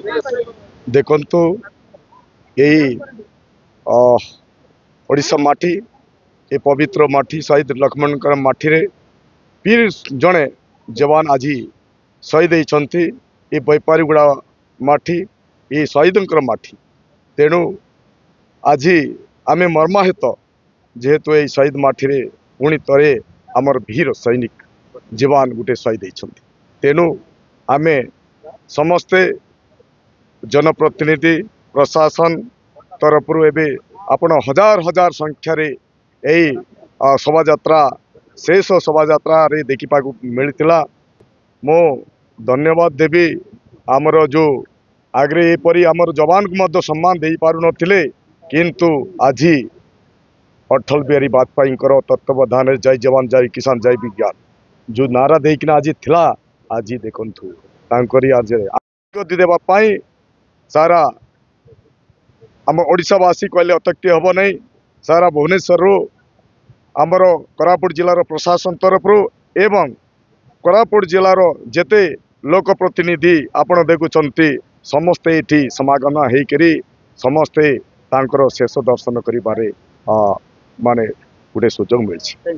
देखंतु यही ओडिशा माटी ए पवित्र माटी शहीद लक्ष्मण माटी रे पीर जड़े जवान आज शहीद होती ये बेपारीगुड़ा माटी ये शहीद माटी तेणु आज आम मर्माहित जेहेतु ये शहीद माटी रे पुणी थे आमर वीर सैनिक जवान गोटे शहीद होती तेणु आम समस्ते जनप्रतिनिधि प्रशासन तरफ आपण हजार हजार संख्यार यही शोभा यात्रा शेष शोभा यात्रा देखा मिलता मो धन्यवाद देवी आमर जो आगे एपरी आमर जवान को मध्य सम्मान दे पारु नथिले किंतु आज अटल बिहारी वाजपेयी तत्वावधान जय जवान जय किसान जय विज्ञान जो नारा देकिना आज थिला आज देखंतु तांकरी आज गति देवाई सारा आम ओडिशावासी कहले अत्युक्ति हम नहीं सारा भुवनेश्वर आमर कोरापुट जिलार प्रशासन तरफ एवं कोरापुट जिलार जेते लोक प्रतिनिधि आपण देखुंत समस्ते ये समागम होकरी समस्ते तांकर शेष दर्शन करिबारे माने गोटे सुजोग मिली।